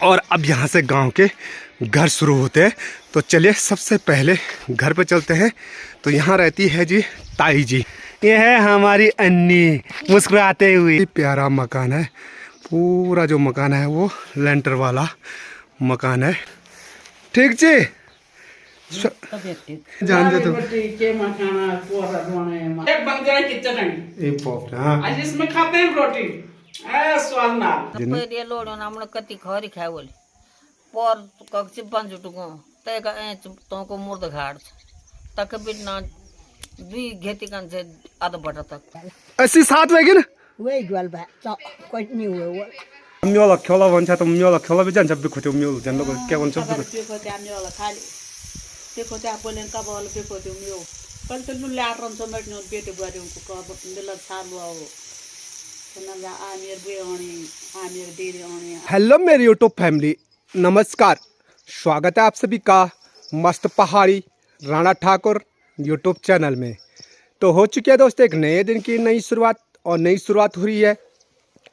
और अब यहाँ से गांव के घर शुरू होते हैं। तो चलिए सबसे पहले घर पे चलते हैं। तो यहाँ रहती है जी ताई जी, ये है हमारी अन्नी मुस्कुराते हुए। प्यारा मकान है, पूरा जो मकान है वो लेंटर वाला मकान है। ठीक जी, जान दे तो इसमें खाते हैं रोटी स्वाद ना पहिले लोडून आम्हाला कती खरी खाय बोले पर कक्षी पंच टुको ते का तो मुर्द घाट तक बिना दुई घेती कान से आधा बटा तक अस्सी सात वेगी ना वे ग्वाल बा त कोइ नि हो म्योला खेला भन्छ त म्योला खेला भी जान्छ बिखोट्यो म्योल जान्न के भन्छ त्यो त्यहाँनिर खाली त्यो त्यहाँ बोलेन का बोल त्यो त्यो म्यो पर त्यो ल्याट रन्छ मेट्नु बेटे बुहारीको कब बेला छालु आओ तनला आमेर बेoni आमेर डेरे ओनी। हेलो मेरी यूट्यूब फैमिली, नमस्कार, स्वागत है आप सभी का मस्त पहाड़ी राणा ठाकुर यूट्यूब चैनल में। तो हो चुकी है दोस्तों एक नए दिन की नई शुरुआत, और नई शुरुआत हो रही है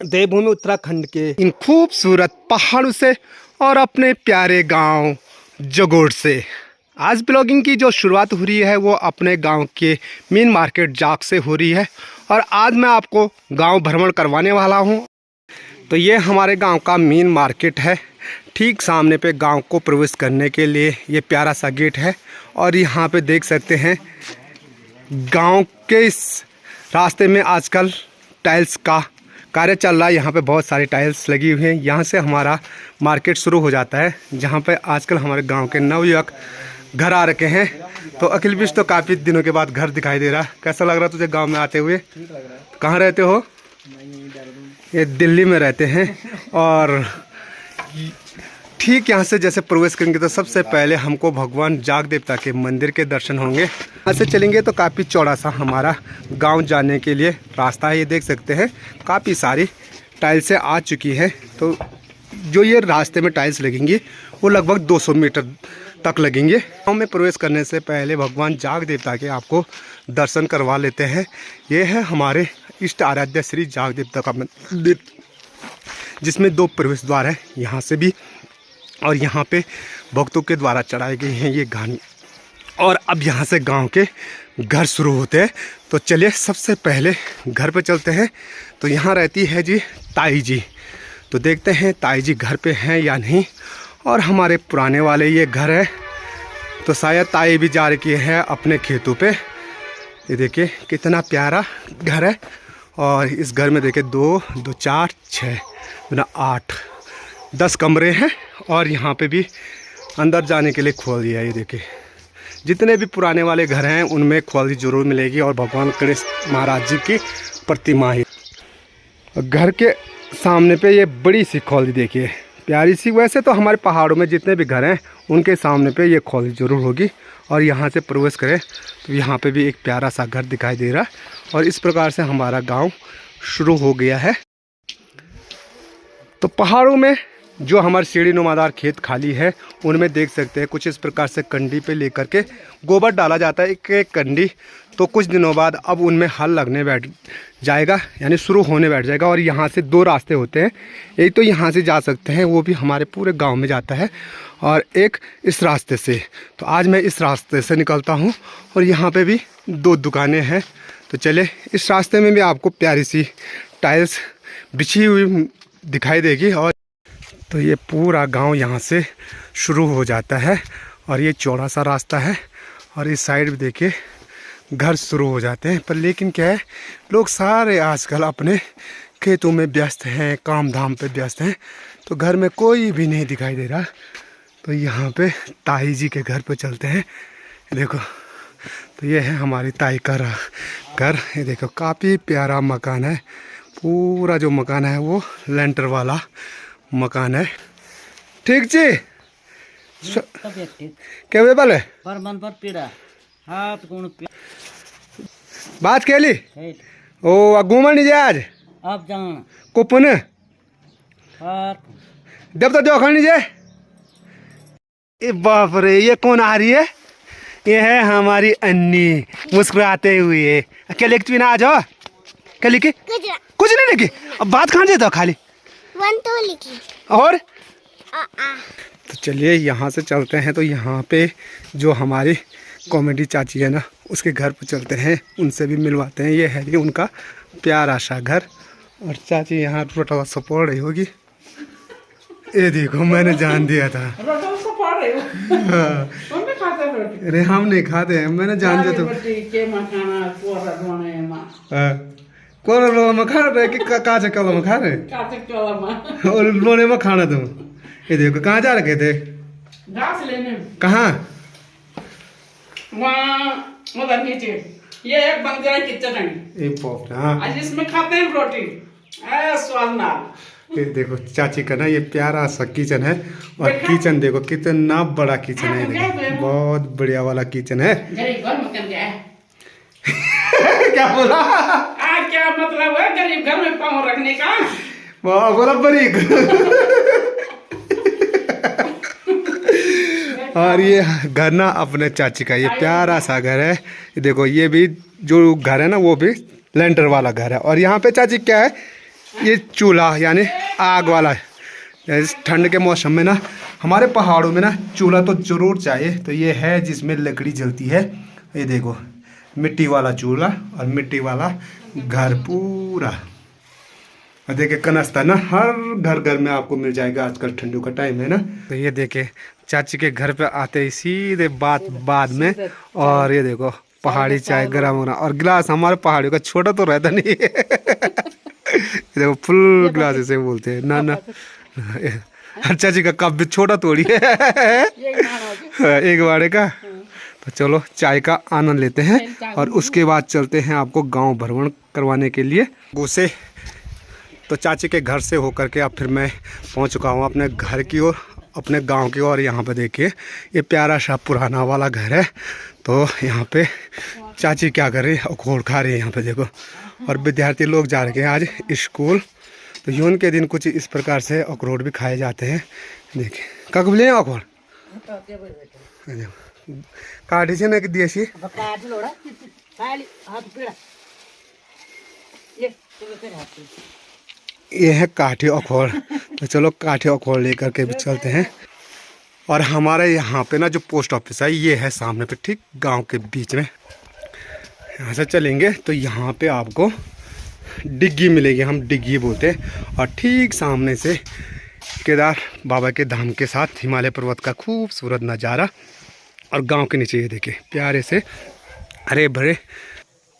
देवभूमि उत्तराखंड के इन खूबसूरत पहाड़ों से और अपने प्यारे गांव जगोड़ से। आज ब्लॉगिंग की जो शुरुआत हो रही है वो अपने गांव के मेन मार्केट जाग से हो रही है, और आज मैं आपको गांव भ्रमण करवाने वाला हूं। तो ये हमारे गांव का मेन मार्केट है। ठीक सामने पे गांव को प्रवेश करने के लिए ये प्यारा सा गेट है, और यहाँ पे देख सकते हैं गांव के इस रास्ते में आजकल टाइल्स का कार्य चल रहा है। यहाँ पे बहुत सारी टाइल्स लगी हुई हैं। यहाँ से हमारा मार्केट शुरू हो जाता है, जहाँ पे आजकल हमारे गांव के नवयुवक घर आ रखे हैं। तो अखिल विश तो काफ़ी दिनों के बाद घर दिखाई दे रहा है। कैसा लग रहा तुझे गांव में आते हुए? ठीक लग रहा है। कहाँ रहते हो? ये दिल्ली में रहते हैं। और ठीक यहाँ से जैसे प्रवेश करेंगे तो सबसे पहले हमको भगवान जाग देवता के मंदिर के दर्शन होंगे। यहाँ से चलेंगे तो काफ़ी चौड़ा सा हमारा गांव जाने के लिए रास्ता है। ये देख सकते हैं काफ़ी सारी टाइल्सें आ चुकी हैं। तो जो ये रास्ते में टाइल्स लगेंगी वो लगभग 200 मीटर तक लगेंगे। गाँव में प्रवेश करने से पहले भगवान जाग देवता के आपको दर्शन करवा लेते हैं। ये है हमारे इष्ट आराध्य श्री जाग देवता का मंदिर, जिसमें 2 प्रवेश द्वार है, यहाँ से भी और यहाँ पे भक्तों के द्वारा चढ़ाई गई हैं ये गानी। और अब यहाँ से गांव के घर शुरू होते हैं। तो चलिए सबसे पहले घर पे चलते हैं। तो यहाँ रहती है जी ताई जी। तो देखते हैं ताई जी घर पे हैं या नहीं। और हमारे पुराने वाले ये घर है, तो शायद ताई भी जा रही है अपने खेतों पे। ये देखिए कितना प्यारा घर है। और इस घर में देखिए 2, 2, 4, 6, 8, 10 कमरे हैं। और यहाँ पे भी अंदर जाने के लिए खोल दिया है। ये देखिए जितने भी पुराने वाले घर हैं उनमें खोली जरूर मिलेगी, और भगवान गणेश महाराज जी की प्रतिमा है। घर के सामने पे ये बड़ी सी खोली देखिए, प्यारी सी। वैसे तो हमारे पहाड़ों में जितने भी घर हैं उनके सामने पे ये खोली जरूर होगी। और यहाँ से प्रवेश करें तो यहाँ पे भी एक प्यारा सा घर दिखाई दे रहा है। और इस प्रकार से हमारा गांव शुरू हो गया है। तो पहाड़ों में जो हमारे सीढ़ी नुमादार खेत खाली है उनमें देख सकते हैं कुछ इस प्रकार से कंडी पे लेकर के गोबर डाला जाता है, एक एक कंडी। तो कुछ दिनों बाद अब उनमें हल लगने बैठ जाएगा, यानी शुरू होने बैठ जाएगा। और यहाँ से 2 रास्ते होते हैं, एक तो यहाँ से जा सकते हैं, वो भी हमारे पूरे गांव में जाता है, और एक इस रास्ते से। तो आज मैं इस रास्ते से निकलता हूँ। और यहाँ पे भी 2 दुकानें हैं। तो चले इस रास्ते में भी आपको प्यारी सी टाइल्स बिछी हुई दिखाई देगी। और तो ये पूरा गांव यहाँ से शुरू हो जाता है, और ये चौड़ा सा रास्ता है। और इस साइड भी देखिए घर शुरू हो जाते हैं। पर लेकिन क्या है, लोग सारे आजकल अपने खेतों में व्यस्त हैं, काम धाम पे व्यस्त हैं। तो घर में कोई भी नहीं दिखाई दे रहा। तो यहाँ पे ताई जी के घर पे चलते हैं। देखो तो ये है हमारी ताई का घर। ये देखो काफ़ी प्यारा मकान है। पूरा जो मकान है वो लेंटर वाला मकान है। ठीक जी, क्या वे बोले बात कैली ओ घूमन नहीं जाए आज अब जाना कुपन जब तो देखा नहीं जाए। ए बाप रे, ये कौन आ रही है? ये है हमारी अन्नी मुस्कुराते हुए। क्या लिखती भी ना आ जाओ? क्या लिखी? कुछ नहीं लिखी। अब बात कहाँ देता खाली 1 तो लिखी। और तो चलिए यहाँ से चलते हैं। तो यहाँ पे जो हमारी कॉमेडी चाची है ना, उसके घर पर चलते हैं, उनसे भी मिलवाते हैं। ये है ये उनका प्यारा सा घर। और चाची यहाँ रोटा सपोर्ट रही होगी। ये देखो मैंने जान दिया था। हाँ। अरे हम नहीं खाते हैं, मैंने जान दिया था। कोरा लोला में खा रहे कि काचे कला में खा रहे? और लोने में खाना तुम। ये देखो कहाँ जा रखे थे? घास लेने। कहाँ? वहाँ उधर नीचे। ये एक बंगला किचन है। एक पॉप। हाँ। आज इसमें खाते हैं रोटी। स्वाद नाल। ये देखो चाची का ना ये प्यारा सा किचन है। और किचन देखो कितना बड़ा किचन है। देखो बहुत बढ़िया वाला किचन है। गरीब घर में कर गया। क्या बोला? क्या मतलब है गरीब घर में पाँव रखने का? वाह बोला बड़ी। और ये घर ना अपने चाची का ये प्यारा सा घर है। ये देखो ये भी जो घर है ना वो भी लेंटर वाला घर है। और यहाँ पे चाची क्या है, ये चूल्हा यानी आग वाला है। इस ठंड के मौसम में ना हमारे पहाड़ों में ना चूल्हा तो ज़रूर चाहिए। तो ये है जिसमें लकड़ी जलती है। ये देखो मिट्टी वाला चूल्हा और मिट्टी वाला घर पूरा। और देखिए कनस्ता ना हर घर घर में आपको मिल जाएगा। आजकल ठंडियों का टाइम है ना। तो ये देखे चाची के घर पे आते ही सीधे बाद में। और ये देखो पहाड़ी चाय गरम होना। और गिलास हमारे पहाड़ियों का छोटा तो रहता नहीं है। देखो फुल गिलास इसे बोलते हैं ना। चाची का कप भी छोटा थोड़ी है। एक बाड़े का। तो चलो चाय का आनंद लेते हैं और उसके बाद चलते हैं आपको गांव भ्रमण करवाने के लिए गुस्से। तो चाची के घर से होकर के अब फिर मैं पहुंच चुका हूं अपने घर की ओर, अपने गांव की ओर। यहाँ पे देखिए ये प्यारा सा पुराना वाला घर है। तो यहाँ पे चाची क्या कर रही है, अखरोट खा रही है यहाँ पे देखो। और विद्यार्थी लोग जा रहे हैं आज स्कूल। तो यून के दिन कुछ इस प्रकार से अखरोट भी खाए जाते हैं। देखिए कब बोले अखरोट काटी से ना कि देसी ये है काठी अखरोट। तो चलो काठी अखरोट लेकर के भी चलते हैं। और हमारे यहाँ पे ना जो पोस्ट ऑफिस है ये है सामने पे, ठीक गांव के बीच में। यहाँ से चलेंगे तो यहाँ पे आपको डिग्गी मिलेगी, हम डिग्गी बोलते हैं। और ठीक सामने से केदार बाबा के धाम के साथ हिमालय पर्वत का खूबसूरत नज़ारा। और गांव के नीचे ये देखिए प्यारे से हरे भरे।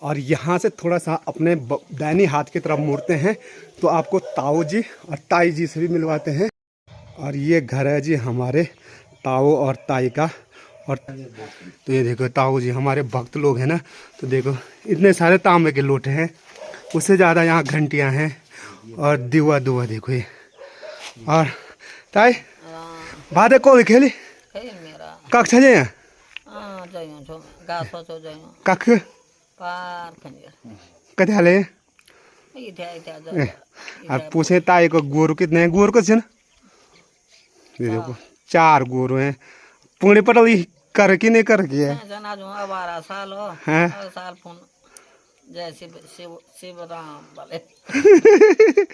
और यहाँ से थोड़ा सा अपने दाहिनी हाथ की तरफ मुड़ते हैं तो आपको ताऊ जी और ताई जी से भी मिलवाते हैं। और ये घर है जी हमारे ताऊ और ताई का। और तो ये देखो ताऊ जी हमारे भक्त लोग हैं ना। तो देखो इतने सारे तांबे के लोटे हैं, उससे ज़्यादा यहाँ घंटियाँ हैं और दिवा दुआ देखो ये। और ताई बात को खेली कख छे कख कथे हाले। और पूछे ताई को गोरू कितने हैं? गोरू कुछ है ना ये देखो 4 गोरू हैं। पुणे पटल कर की नहीं कर की है? जय शिव राम वाले।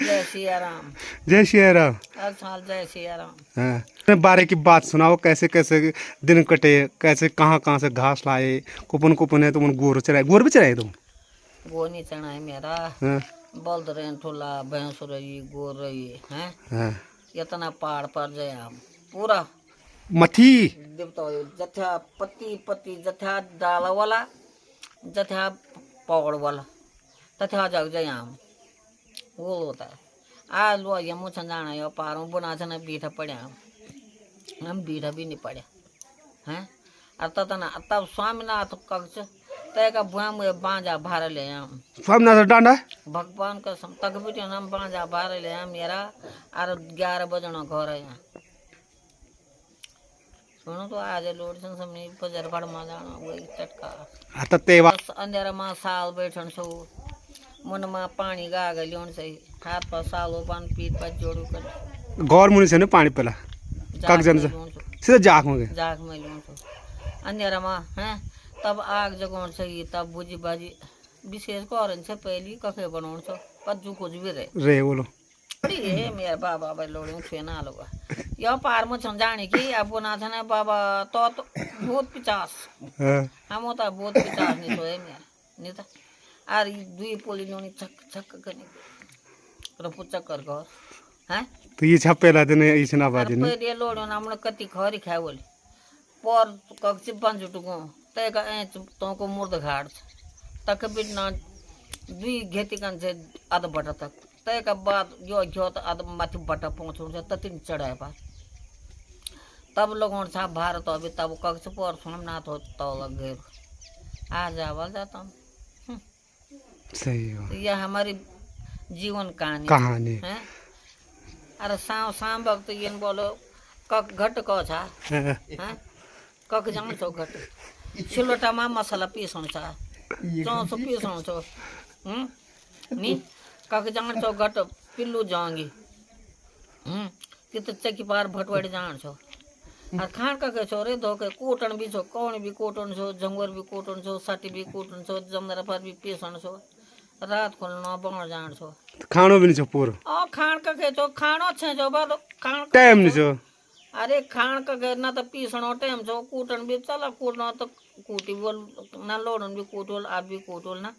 जय सिया राम। जय श्री राम। हर साल जय सिया राम। हाँ बारे की बात सुनाओ, कैसे कैसे दिन कटे, कैसे कहाँ कहाँ से घास लाए, कुपन कुपन है तुम गोर चराए? गोर भी चराए तुम? गो नहीं चढ़ा है मेरा। हाँ। बल्द रहे ठोला भैंस रही गोर रही है। हाँ। इतना पहाड़ पर जाए हम पूरा मथी देवता जथा पति पति जथा डाला वाला जथा पौड़ वाला तथा जग जाए हम वो होता है। आ लो ये मुझे जाना है पारों बुना छना बीठा पड़े हम बीठा भी नहीं पड़े हैं। अतः तना तब स्वामीनाथ कक्ष तय का भुआ में बांजा भार ले हम स्वामीनाथ डांडा भगवान का तक भी हम बांजा भार ले हम मेरा और 11 बजना घर है यहाँ। सुनो तो आज लोड समझ बजर भड़ में जाना वही चटका आता तेवा अंधेरा में साल बैठन सो मन में पानी गा गई से हाथ पर सालो पान पीठ पर जोड़ू कर गौर मुनि से ने पानी पिला कक जन से सीधा जाग में गए जाग में लूं तो अंधेरा में हैं तब आग जगोन से तब बुझी बाजी विशेष करन से पहली कखे बनाउन छ कज्जू कुछ भी रे रे बोलो बड़ी है मेरा बाबा भाई लोड़ी छुए ना लोग यह पार में छन जाने की अब ना था ना बाबा तो बहुत 50 हाँ, हम होता बहुत 50 नहीं सोए मेरा नहीं था आर दुई पोली नोनी छक छक करने रपु चक्कर कर हैं तो ये छप्पे लाते ने इस ना अरे बाजी ने पहले लोड़ो ना हमने कति खरी खाए बोले पर कक्ष बंजु टुको तय का एच तो को मुर्द घाट तक भी ना दुई घेती कन से आध बटा तक तय का बाद यो जो तो आध माथि बटा पहुंचो से ततिन चढ़ाए पास तब लोगों था भारत अभी तब कक्ष पर सुन ना तो लग गए आ जावल जाता हूँ सही हो तो यह हमारी जीवन कहानी है अरे शाम शाम वक्त ये बोलो कक घट क छा हाँ, हैं कक जान छो घट सिलोटामा मसाला पीसण छा चौसो पीसण छो नी कक जान छो घट पिल्लू जांगी कि तो चकी पार भटवाड़ी जान छो और खान का के छो रे धोके कोटन भी छो कौन भी कोटन छो जंगवर भी कोटन छो साटी भी कोटन छो जमदरा पर भी पीसण छो रात को न बण जान छो खानो भी नहीं छो पूरो ओ खान का के छो खानो छे जो बालो खान टाइम नहीं छो अरे खान का के ना तो पीसणो टाइम छो कूटन भी चला कूटनो तो कूटी बोल ना लोडन भी कूटोल आप भी कूटोल ना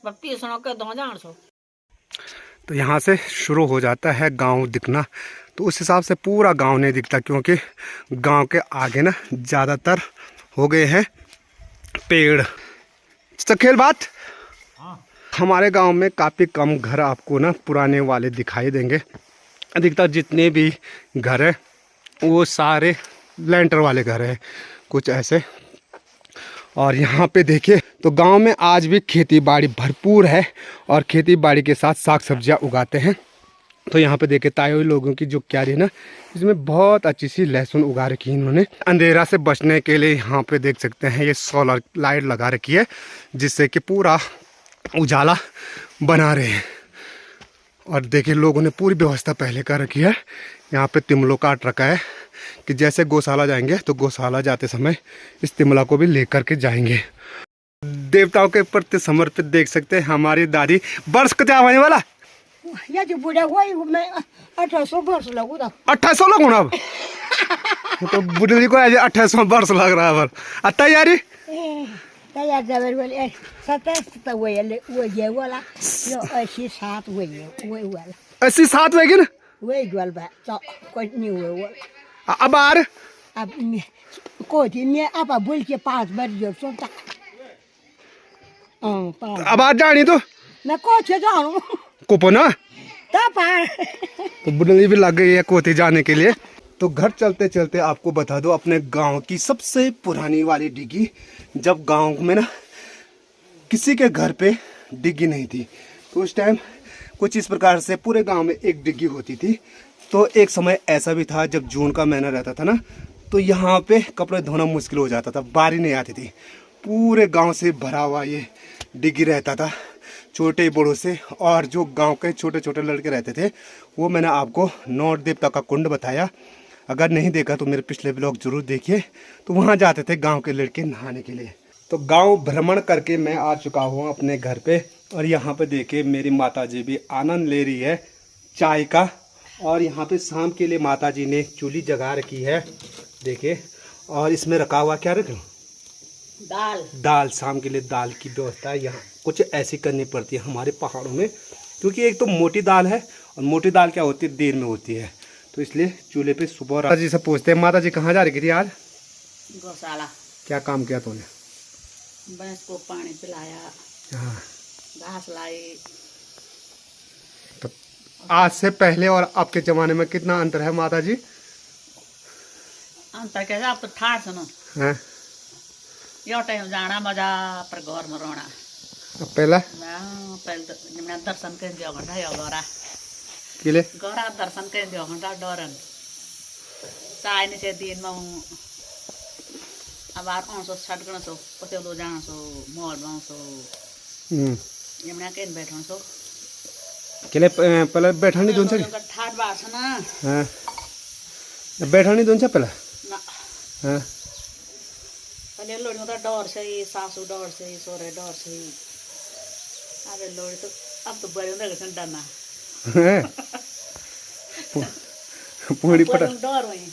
पर पीसणो के दो जान छो तो यहाँ से शुरू हो जाता है गांव दिखना। तो उस हिसाब से पूरा गांव नहीं दिखता क्योंकि गांव के आगे ना ज़्यादातर हो गए हैं पेड़। चखेल बात हमारे गांव में काफ़ी कम घर आपको ना पुराने वाले दिखाई देंगे। अधिकतर जितने भी घर है वो सारे लेंटर वाले घर हैं कुछ ऐसे। और यहाँ पे देखिए तो गांव में आज भी खेती बाड़ी भरपूर है और खेती बाड़ी के साथ साग सब्जियाँ उगाते हैं। तो यहाँ पे देखिए ताई लोगों की जो क्यारी है ना इसमें बहुत अच्छी सी लहसुन उगा रखी है इन्होंने। अंधेरा से बचने के लिए यहाँ पे देख सकते हैं ये सोलर लाइट लगा रखी है जिससे कि पूरा उजाला बना रहे हैं। और देखिए लोगों ने पूरी व्यवस्था पहले कर रखी है। यहाँ पे तिमलो काट रखा है कि जैसे गौशाला जाएंगे तो गौशाला जाते समय इस तिमला को भी लेकर के जाएंगे। देवताओं के प्रति समर्पित देख सकते हैं हमारी दादी। वर्ष का क्या होने वाला या जो बुढ़ा हुई मैं 1800 वर्ष लगू था 2800 लोग होना अब तो बुढ़ी को 2800 वर्ष लग रहा है अब तैयारी तैयार जबर वाले 27 तो वो ये वाला यो 87 वो वाला 87 वेगी ना वो गोल बा तो कोई नहीं हुआ अब आर अब कोई नहीं अब बोल के 5 बार जो सोता अब आज जानी तो मैं कोच जाऊं कोपना तो पार तो बुढ़ी भी लग गई है कोती जाने के लिए। तो घर चलते चलते आपको बता दो अपने गांव की सबसे पुरानी वाली डिग्गी। जब गांव में ना किसी के घर पे डिग्गी नहीं थी तो उस टाइम कुछ इस प्रकार से पूरे गांव में एक डिग्गी होती थी। तो एक समय ऐसा भी था जब जून का महीना रहता था ना तो यहाँ पे कपड़े धोना मुश्किल हो जाता था, बारी नहीं आती थी। पूरे गांव से भरा हुआ ये डिग्गी रहता था छोटे बड़ों से। और जो गांव के छोटे छोटे लड़के रहते थे वो मैंने आपको नौर देवता का कुंड बताया। अगर नहीं देखा तो मेरे पिछले ब्लॉग जरूर देखिए। तो वहाँ जाते थे गांव के लड़के नहाने के लिए। तो गांव भ्रमण करके मैं आ चुका हूँ अपने घर पे और यहाँ पे देखिए मेरी माताजी भी आनंद ले रही है चाय का। और यहाँ पे शाम के लिए माताजी ने चूल्ही जगा रखी है देखिए। और इसमें रखा हुआ क्या रखा दाल शाम के लिए दाल की व्यवस्था है। यहाँ कुछ ऐसी करनी पड़ती है हमारे पहाड़ों में क्योंकि एक तो मोटी दाल है और मोटी दाल क्या होती है देर में होती है। तो इसलिए चूल्हे पे सुबह माता जी से पूछते हैं माता जी कहाँ जा रही थी आज? गौशाला। क्या काम किया तूने? भैंस को पानी पिलाया, हाँ। घास लाई। तो आज से पहले और अब के जमाने में कितना अंतर है माता जी? अंतर कैसे अब तो ठाड़ सुनो हाँ। यो टाइम जाना मजा पर घर में रहना। पहला पहले तो जमना दर्शन कर दिया घंटा या गौरा किले गौरा दर्शन कर दिया घंटा डरन चाय नहीं से दिन में अब आर 560 गण सो पते दो जाना सो मोल बां सो जमना के बैठन सो किले पहले बैठानी दोन से ठाट बास ना। हाँ बैठानी दोन से पहला ना हाँ पहले लोड़ी तो डर से सासू डर से सोरे डर से अबे लोड़ी तो अब तो बड़े होने के डरना पुंगड़ी पटा डर हुई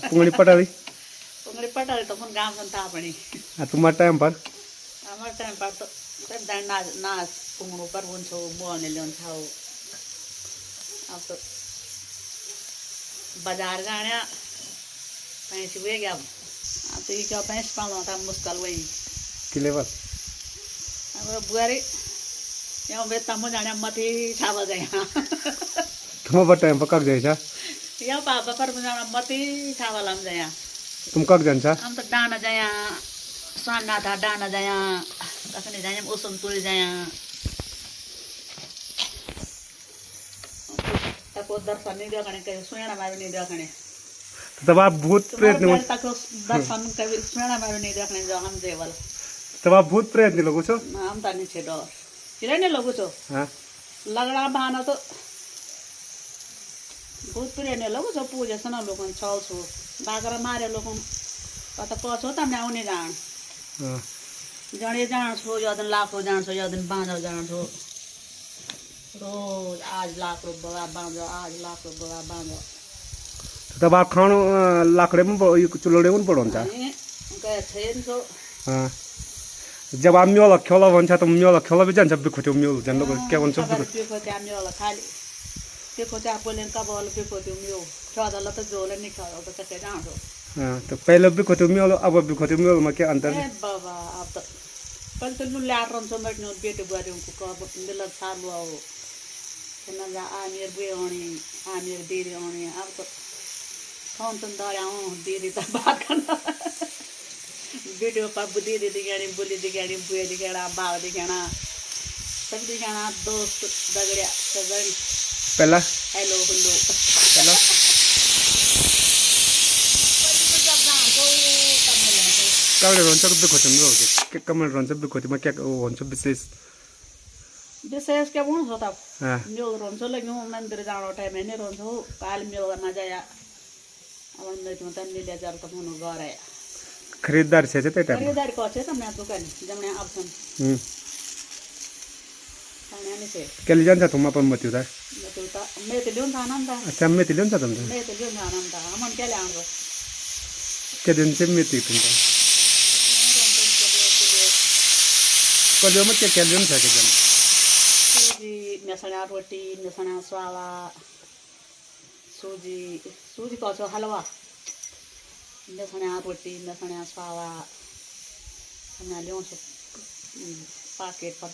पुंगड़ी पटावी पुंगड़ी पटाले तो फोन गाँव संता अपनी तुम्हारा टाइम पर हमारे टाइम पर तो तब दान नाच पुंगड़ों पर उनको बोलने ले उनका हो अब तो बाजार जाने पैंस हुए क्या अब तो ये क्या पैंस पाना था मुश्किल वही किले पर अब बुआरी यहाँ बेटा मुझे जाने मत ही छावा जाए तुम्हारा टाइम पर कब जाए यहाँ पापा पर मुझे जाना मत ही छावा लाम जाए तुम कब जाना हम तो डाना जाए साना था डाना जाए कसने जाए उसन तुल जाए तक दर्शन नहीं देखने कहीं सुना मारे नहीं देखने तब आप भूत प्रेत नहीं तक दर्शन कभी सुना मारे नहीं देखने जो हम देवल तब आप भूत प्रेत नहीं लोगों छो हम तो नीचे डर किरे नहीं लोगों छो हाँ लगड़ा बहाना तो भूत प्रिय नहीं लोगों छो पूजा सुना लोगों छाव छो बागरा मारे लोगों पता पहुँचो तब मैं उन्हें जान हाँ जड़े जान छो या दिन लाखों जान छो या दिन बांधो जान छो रोज आज लाख रुपया बांधो आज लाख रुपया बांधो तब आप खानो लाकड़े में चुलोड़े में पड़ो कहे छेन छो हाँ जब आप म्योला खेला भन्छ त म्योला खेला भी जान्छ बिखोट्यो म्योल जान लोग के भन्छ खबर देखो त्या म्योला खाली देखो त्या बोलें का बोल देखो त्यो म्यो खादा तो जोले नहीं खाओ तो कैसे जान छो हाँ तो पहले बिखोट्यो म्योल अब बिखोट्यो म्योल में क्या अंतर ए बाबा अब तो कल तो लुल्ले आरम सो बैठ नो बेटे बुआरे उनको कब मिलत सालू आओ ना जा आमिर बुए होनी आमिर दीदी होनी अब तो कौन तुम दौड़ा हूँ दीदी तक बात करना वीडियो पर बुद्धि दिखानी बुली दिखानी बुए दिखाना बाव दिखाना सब दिखाना दोस्त दगड़िया सजन पहला हेलो हुल्लो पहला कमरे रोन्छ बिखोट्यो म्योल के कमरे रोन्छ बिखोट्यो में क्या हुन्छ विशेष विशेष क्या बोल होता हाँ म्यो रोन्सो लग्यो मंदिर जानो टाइम नहीं रोन्सो काल म्यो ना जाया अब मैं तो मिले जार तो मुनो गरे खरीदार से ते टाइम खरीदार को छे तमने दुकान जमने ऑप्शन खाने से के लिए जान्छ तुम अपन मत उता मैं तो लियोन था आनंद अच्छा मैं तिलन छ तुम मैं तो लियोन आनंद हमन क्या ले आंदो के दिन से मैं ती तुम कलियो में क्या लियन छ के जन सूजी मिसळा रोटी मिसळा स्वावा सूजी सूजी को हलवा मिसळा रोटी मिसळा स्वावा हमने लियोन पाकेट पर